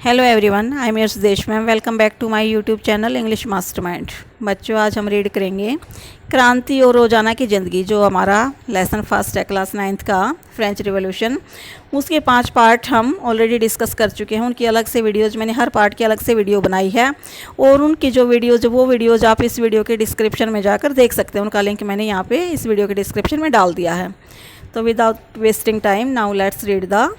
Hello everyone, I am यर्स देश ma'am. Welcome back to my YouTube channel English mastermind. बच्चों, आज हम रीड करेंगे क्रांति और रोज़ाना की ज़िंदगी, जो हमारा लेसन फर्स्ट है क्लास 9th का फ्रेंच रिवॉल्यूशन। उसके 5 पार्ट हम ऑलरेडी डिस्कस कर चुके हैं। उनकी अलग से वीडियोज़ मैंने हर पार्ट की अलग से वीडियो बनाई है, और उनकी जो वीडियोज़ आप इस वीडियो के डिस्क्रिप्शन में जाकर देख सकते हैं। उनका लिंक मैंने यहाँ पे इस वीडियो के डिस्क्रिप्शन में डाल दिया है। तो without wasting time, now let's read the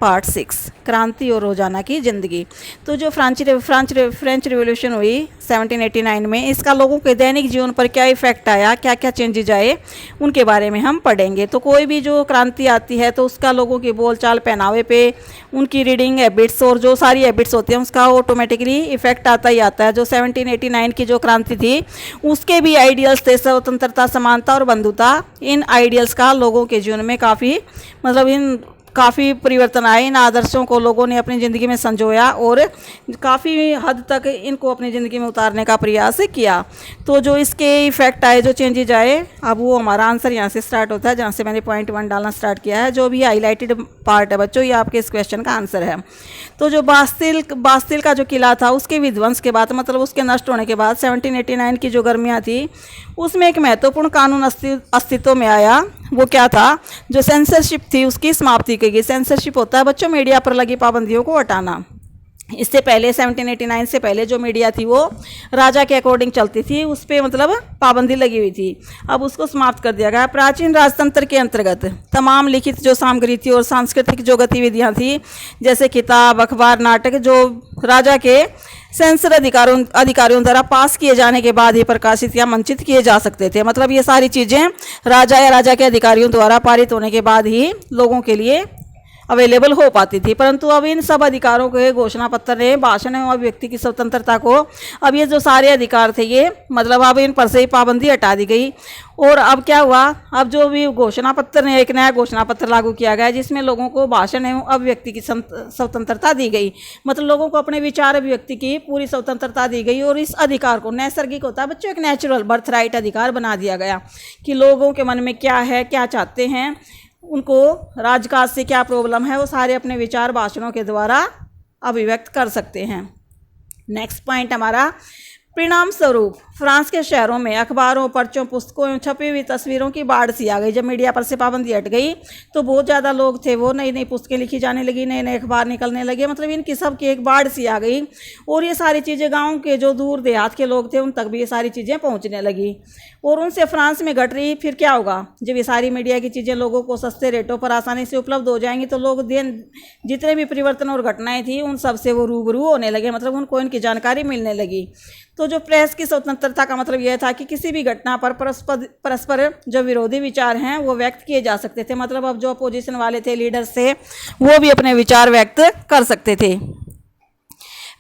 part 6, क्रांति और रोज़ाना की ज़िंदगी। तो जो फ्रेंच रिवॉल्यूशन हुई 1789 में, इसका लोगों के दैनिक जीवन पर क्या इफ़ेक्ट आया, क्या क्या चेंजेज आए, उनके बारे में हम पढ़ेंगे। तो कोई भी जो क्रांति आती है तो उसका लोगों की बोलचाल, पहनावे पे, उनकी रीडिंग हैबिट्स और जो सारी हैबिट्स होती हैं उसका ऑटोमेटिकली इफ़ेक्ट आता ही आता है। जो 1789 की जो क्रांति थी उसके भी आइडियल्स थे, स्वतंत्रता, समानता और बंधुता। इन आइडियल्स का लोगों के जीवन में काफ़ी परिवर्तन आए। इन आदर्शों को लोगों ने अपनी ज़िंदगी में संजोया और काफ़ी हद तक इनको अपनी ज़िंदगी में उतारने का प्रयास किया। तो जो इसके इफ़ेक्ट आए, जो चेंजेज आए, अब वो हमारा आंसर यहाँ से स्टार्ट होता है, जहाँ से मैंने पॉइंट 1 डालना स्टार्ट किया है। जो भी हाईलाइटेड पार्ट है बच्चों, ये आपके इस क्वेश्चन का आंसर है। तो जो बास्तिल का जो किला था, उसके विध्वंस के बाद, मतलब उसके नष्ट होने के बाद 1789 की जो गर्मियाँ थी, उसमें एक महत्वपूर्ण कानून अस्तित्व में आया। वो क्या था? जो सेंसरशिप थी उसकी समाप्ति की गई। सेंसरशिप होता है बच्चों मीडिया पर लगी पाबंदियों को हटाना। इससे पहले 1789 से पहले जो मीडिया थी वो राजा के अकॉर्डिंग चलती थी, उस पर मतलब पाबंदी लगी हुई थी। अब उसको समाप्त कर दिया गया। प्राचीन राजतंत्र के अंतर्गत तमाम लिखित जो सामग्री थी और सांस्कृतिक जो गतिविधियां थी, जैसे किताब, अखबार, नाटक, जो राजा के सेंसर अधिकारियों द्वारा पास किए जाने के बाद ही प्रकाशित या मंचित किए जा सकते थे। मतलब ये सारी चीज़ें राजा या राजा के अधिकारियों द्वारा पारित होने के बाद ही लोगों के लिए अवेलेबल हो पाती थी। परंतु अब इन सब अधिकारों के घोषणा पत्र ने भाषण एवं अभिव्यक्ति की स्वतंत्रता को, अब ये जो सारे अधिकार थे ये मतलब अब इन पर से ही पाबंदी हटा दी गई। और अब क्या हुआ? अब जो भी घोषणा पत्र ने, एक नया घोषणा पत्र लागू किया गया, जिसमें लोगों को भाषण एवं अभिव्यक्ति की स्वतंत्रता दी गई। मतलब लोगों को अपने विचार अभिव्यक्ति की पूरी स्वतंत्रता दी गई। और इस अधिकार को, नैसर्गिक होता है बच्चों, एक नेचुरल बर्थ राइट अधिकार बना दिया गया कि लोगों के मन में क्या है, क्या चाहते हैं, उनको राजकाज से क्या प्रॉब्लम है, वो सारे अपने विचार भाषणों के द्वारा अभिव्यक्त कर सकते हैं। नेक्स्ट पॉइंट हमारा, परिणाम स्वरूप फ्रांस के शहरों में अखबारों, पर्चों, पुस्तकों एवं छपी हुई तस्वीरों की बाढ़ सी आ गई। जब मीडिया पर से पाबंदी हट गई तो बहुत ज़्यादा लोग थे, वो नई नई पुस्तकें लिखी जाने लगी, नए नए अखबार निकलने लगे। मतलब इनकी सब की एक बाढ़ सी आ गई। और ये सारी चीज़ें गाँव के जो दूर देहात के लोग थे उन तक भी ये सारी चीज़ें पहुँचने लगी, और उनसे फ्रांस में घट रही। फिर क्या होगा? जब ये सारी मीडिया की चीज़ें लोगों को सस्ते रेटों पर आसानी से उपलब्ध हो जाएंगी तो लोग जितने भी परिवर्तन और घटनाएं थी उन सब से वो रूबरू होने लगे, मतलब उनको इनकी जानकारी मिलने लगी। तो जो प्रेस की स्वतंत्रता का मतलब यह था कि किसी भी घटना पर परस्पर जो विरोधी विचार हैं वो व्यक्त किए जा सकते थे। मतलब अब जो अपोजिशन वाले थे, लीडर्स थे, वो भी अपने विचार व्यक्त कर सकते थे।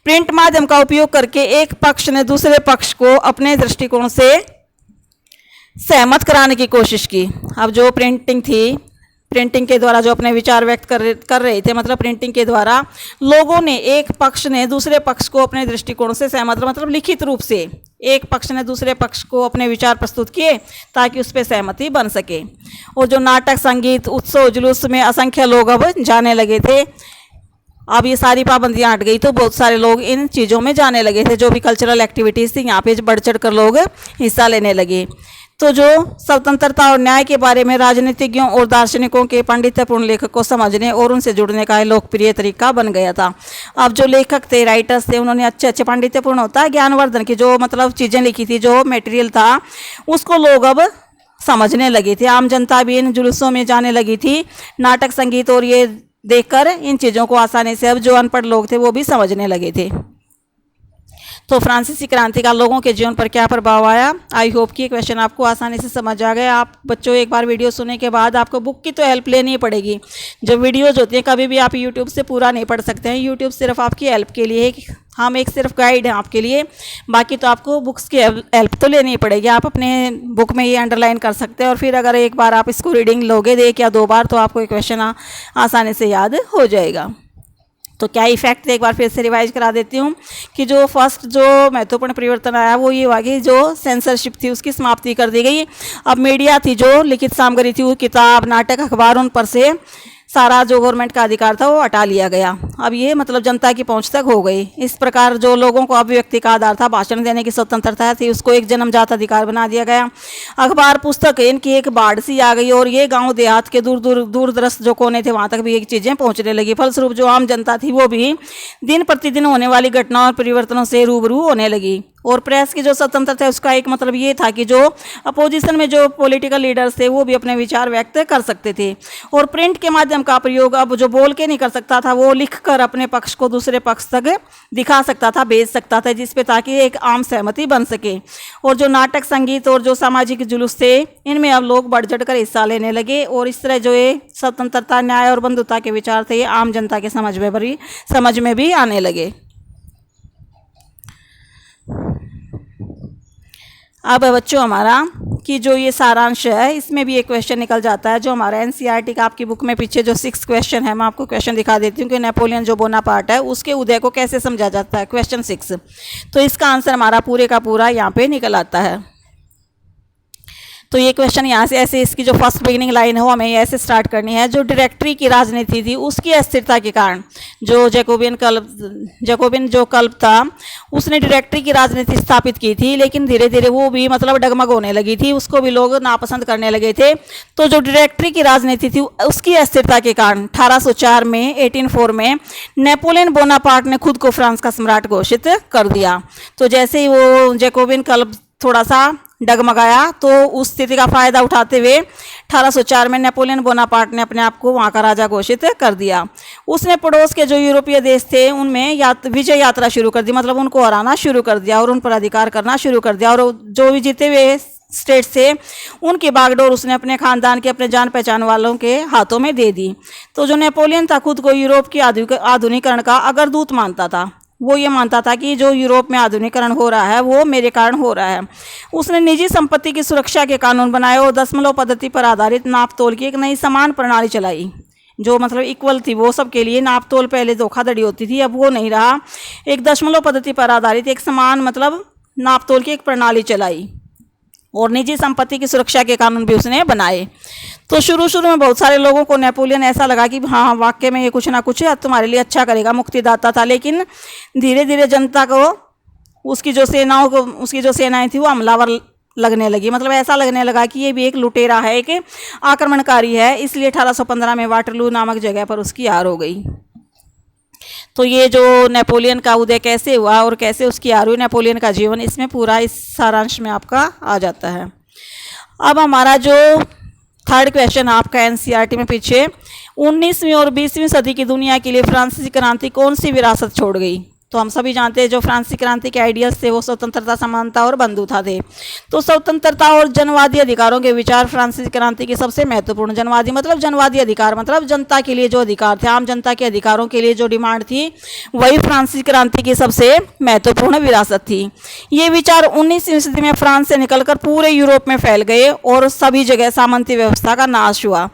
प्रिंट माध्यम का उपयोग करके एक पक्ष ने दूसरे पक्ष को अपने दृष्टिकोण से सहमत कराने की कोशिश की। अब जो प्रिंटिंग थी, प्रिंटिंग के द्वारा जो अपने विचार व्यक्त कर रहे थे, मतलब प्रिंटिंग के द्वारा लोगों ने, एक पक्ष ने दूसरे पक्ष को अपने दृष्टिकोण से सहमत, मतलब लिखित रूप से एक पक्ष ने दूसरे पक्ष को अपने विचार प्रस्तुत किए ताकि उस पर सहमति बन सके। और जो नाटक, संगीत, उत्सव, जुलूस में असंख्य लोग अब जाने लगे थे। अब ये सारी पाबंदियां हट गई तो बहुत सारे लोग इन चीज़ों में जाने लगे थे। जो भी कल्चरल एक्टिविटीज़ थी यहाँ पे बढ़ चढ़ कर लोग हिस्सा लेने लगे। तो जो स्वतंत्रता और न्याय के बारे में राजनीतिज्ञों और दार्शनिकों के पांडित्यपूर्ण लेखक को समझने और उनसे जुड़ने का लोकप्रिय तरीका बन गया था। अब जो लेखक थे, राइटर्स थे, उन्होंने अच्छे पांडित्यपूर्ण होता है, ज्ञानवर्धन की जो मतलब चीज़ें लिखी थी, जो मटेरियल था, उसको लोग अब समझने लगे थे। आम जनता भी इन जुलूसों में जाने लगी थी। नाटक, संगीत और ये देखकर इन चीज़ों को आसानी से अब जो अनपढ़ लोग थे वो भी समझने लगे थे। तो फ्रांसीसी क्रांति का लोगों के जीवन पर क्या प्रभाव आया? आई होप कि ये क्वेश्चन आपको आसानी से समझ आ गया। आप बच्चों एक बार वीडियो सुनने के बाद आपको बुक की तो हेल्प लेनी ही पड़ेगी। जो वीडियोज़ होती हैं कभी भी आप यूट्यूब से पूरा नहीं पढ़ सकते हैं। यूट्यूब सिर्फ आपकी हेल्प के लिए है, हम एक सिर्फ गाइड हैं आपके लिए। बाकी तो आपको बुक्स की हेल्प तो लेनी ही पड़ेगी। आप अपने बुक में ये अंडरलाइन कर सकते हैं, और फिर अगर एक बार आप इसको रीडिंग लोगे 1 या 2 बार तो आपको ये क्वेश्चन आसानी से याद हो जाएगा। तो क्या इफेक्ट, एक बार फिर से रिवाइज करा देती हूँ कि जो फर्स्ट जो महत्वपूर्ण परिवर्तन आया वो ये हुआ कि जो सेंसरशिप थी उसकी समाप्ति कर दी गई। अब मीडिया थी, जो लिखित सामग्री थी, वो किताब, नाटक, अखबार, उन पर से सारा जो गवर्नमेंट का अधिकार था वो हटा लिया गया। अब ये मतलब जनता की पहुंच तक हो गई। इस प्रकार जो लोगों को अभिव्यक्ति का आधार था, भाषण देने की स्वतंत्रता थी, उसको एक जन्मजात अधिकार बना दिया गया। अखबार पुस्तक इनकी एक बाढ़ सी आ गई और ये गांव देहात के दूर दराज जो कोने थे वहां तक भी ये चीजें पहुंचने लगी। फलस्वरूप जो आम जनता थी वो भी दिन प्रतिदिन होने वाली घटनाओं और परिवर्तनों से रूबरू होने लगी। और प्रेस की जो स्वतंत्रता है उसका एक मतलब ये था कि जो अपोजिशन में जो पॉलिटिकल लीडर्स थे वो भी अपने विचार व्यक्त कर सकते थे। और प्रिंट के माध्यम का प्रयोग अब जो बोल के नहीं कर सकता था वो लिख कर अपने पक्ष को दूसरे पक्ष तक दिखा सकता था, भेज सकता था, जिस पे ताकि एक आम सहमति बन सके। और जो नाटक, संगीत और जो सामाजिक जुलूस थे इनमें अब लोग बढ़ चढ़ कर हिस्सा लेने लगे। और इस तरह जो ये स्वतंत्रता, न्याय और बंधुता के विचार थे ये आम जनता के समझ में भी आने लगे। अब बच्चों हमारा कि जो ये सारांश है इसमें भी एक क्वेश्चन निकल जाता है जो हमारा एनसीईआरटी का आपकी बुक में पीछे जो 6 क्वेश्चन है, मैं आपको क्वेश्चन दिखा देती हूँ कि नेपोलियन जो बोनापार्ट है उसके उदय को कैसे समझा जाता है। क्वेश्चन 6, तो इसका आंसर हमारा पूरे का पूरा यहाँ पे निकल आता है। तो ये क्वेश्चन यहाँ से ऐसे, इसकी जो फर्स्ट बिगिनिंग लाइन हो हमें ऐसे स्टार्ट करनी है। जो डायरेक्टरी की राजनीति थी उसकी अस्थिरता के कारण जो जैकोबिन जो क्लब था उसने डायरेक्टरी की राजनीति स्थापित की थी, लेकिन धीरे धीरे वो भी मतलब डगमग होने लगी थी, उसको भी लोग नापसंद करने लगे थे। तो जो डायरेक्टरी की राजनीति थी उसकी अस्थिरता के कारण 1804 में 1804 में नेपोलियन बोनापार्ट ने खुद को फ्रांस का सम्राट घोषित कर दिया। तो जैसे ही वो जैकोबिन क्लब थोड़ा सा डगमगाया तो उस स्थिति का फायदा उठाते हुए 1804 में नेपोलियन बोनापार्ट ने अपने आप को वहाँ का राजा घोषित कर दिया। उसने पड़ोस के जो यूरोपीय देश थे उनमें विजय यात्रा शुरू कर दी, मतलब उनको हराना शुरू कर दिया और उन पर अधिकार करना शुरू कर दिया। और जो भी जीते हुए स्टेट्स थे उनकी बागडोर उसने अपने खानदान के, अपने जान पहचान वालों के हाथों में दे दी। तो जो नेपोलियन था खुद को यूरोप की आधुनिकीकरण का अग्रदूत मानता था। वो ये मानता था कि जो यूरोप में आधुनिकीकरण हो रहा है वो मेरे कारण हो रहा है। उसने निजी संपत्ति की सुरक्षा के कानून बनाए और दशमलव पद्धति पर आधारित नाप तोल की एक नई समान प्रणाली चलाई जो मतलब इक्वल थी वो सबके लिए। नाप तोल पहले धोखाधड़ी होती थी, अब वो नहीं रहा। एक दशमलव पद्धति पर आधारित एक समान मतलब नाप तोल की एक प्रणाली चलाई और निजी संपत्ति की सुरक्षा के कानून भी उसने बनाए। तो शुरू में बहुत सारे लोगों को नेपोलियन ऐसा लगा कि हाँ वाकई में ये कुछ ना कुछ तुम्हारे लिए अच्छा करेगा, मुक्तिदाता था। लेकिन धीरे धीरे जनता को उसकी जो सेनाएं थी वो हमलावर लगने लगी, मतलब ऐसा लगने लगा कि ये भी एक लुटेरा है, एक आक्रमणकारी है। इसलिए 1815 में वाटरलू नामक जगह पर उसकी हार हो गई। तो ये जो नेपोलियन का उदय कैसे हुआ और कैसे उसकी हार हुई, नेपोलियन का जीवन, इसमें पूरा इस सारांश में आपका आ जाता है। अब हमारा जो थर्ड क्वेश्चन आपका एनसीईआरटी में पीछे 19वीं और 20वीं सदी की दुनिया के लिए फ्रांसीसी क्रांति कौन सी विरासत छोड़ गई। तो हम सभी जानते हैं जो फ्रांसीसी क्रांति के आइडियल्स थे वो स्वतंत्रता, समानता और बंधुता थे। तो स्वतंत्रता और जनवादी अधिकारों के विचार फ्रांसीसी क्रांति के सबसे महत्वपूर्ण, जनवादी अधिकार मतलब जनता के लिए जो अधिकार थे, आम जनता के अधिकारों के लिए जो डिमांड थी वही फ्रांसीसी क्रांति की सबसे महत्वपूर्ण विरासत थी। ये विचार 19वीं सदी में फ्रांस से निकलकर पूरे यूरोप में फैल गए और सभी जगह सामंती व्यवस्था का नाश हुआ।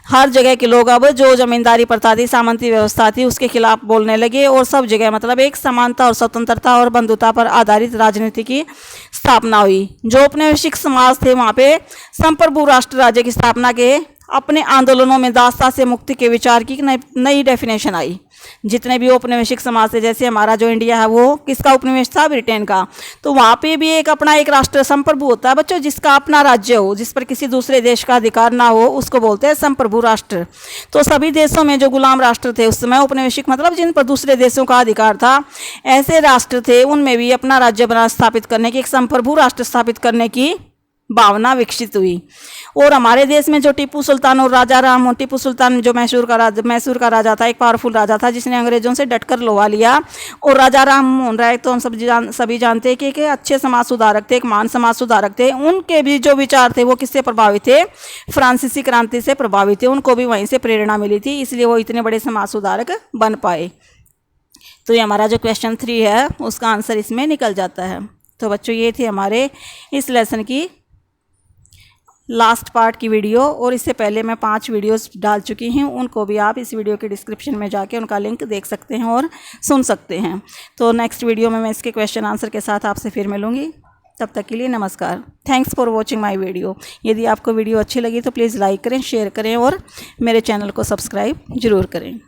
हर जगह के लोग अब जो जमींदारी प्रथा थी, सामंती व्यवस्था थी, उसके खिलाफ बोलने लगे और सब जगह मतलब एक समानता और स्वतंत्रता और बंधुता पर आधारित राजनीति की स्थापना हुई। जो औपनिवेशिक समाज थे वहाँ पे संप्रभु राष्ट्र राज्य की स्थापना के अपने आंदोलनों में दासता से मुक्ति के विचार की नई डेफिनेशन आई। जितने भी औपनिवेशिक समाज थे, जैसे हमारा जो इंडिया है वो किसका उपनिवेश था, ब्रिटेन का। तो वहाँ पे भी एक अपना एक राष्ट्र संप्रभु होता है बच्चों, जिसका अपना राज्य हो, जिस पर किसी दूसरे देश का अधिकार ना हो, उसको बोलते हैं संप्रभु राष्ट्र। तो सभी देशों में जो गुलाम राष्ट्र थे उस समय, औपनिवेशिक मतलब जिन पर दूसरे देशों का अधिकार था, ऐसे राष्ट्र थे उनमें भी अपना राज्य बना स्थापित करने की, एक संप्रभु राष्ट्र स्थापित करने की भावना विकसित हुई। और हमारे देश में जो टीपू सुल्तान और राजा राम, टीपू सुल्तान जो मैसूर का राजा था, एक पावरफुल राजा था जिसने अंग्रेजों से डटकर लोहा लिया। और राजा राम मोहन राय तो हम सभी जानते हैं कि अच्छे समाज सुधारक थे, एक महान समाज सुधारक थे। उनके भी जो विचार थे वो किससे प्रभावित थे, फ्रांसीसी क्रांति से प्रभावित थे। उनको भी वहीं से प्रेरणा मिली थी, इसलिए वो इतने बड़े समाज सुधारक बन पाए। तो ये हमारा जो क्वेश्चन 3 है उसका आंसर इसमें निकल जाता है। तो बच्चों ये थी हमारे इस लेसन की लास्ट पार्ट की वीडियो, और इससे पहले मैं 5 वीडियोस डाल चुकी हूँ, उनको भी आप इस वीडियो के डिस्क्रिप्शन में जाके उनका लिंक देख सकते हैं और सुन सकते हैं। तो नेक्स्ट वीडियो में मैं इसके क्वेश्चन आंसर के साथ आपसे फिर मिलूँगी। तब तक के लिए नमस्कार। Thanks for watching my video. यदि आपको वीडियो अच्छी लगी तो प्लीज़ लाइक करें, शेयर करें और मेरे चैनल को सब्सक्राइब ज़रूर करें।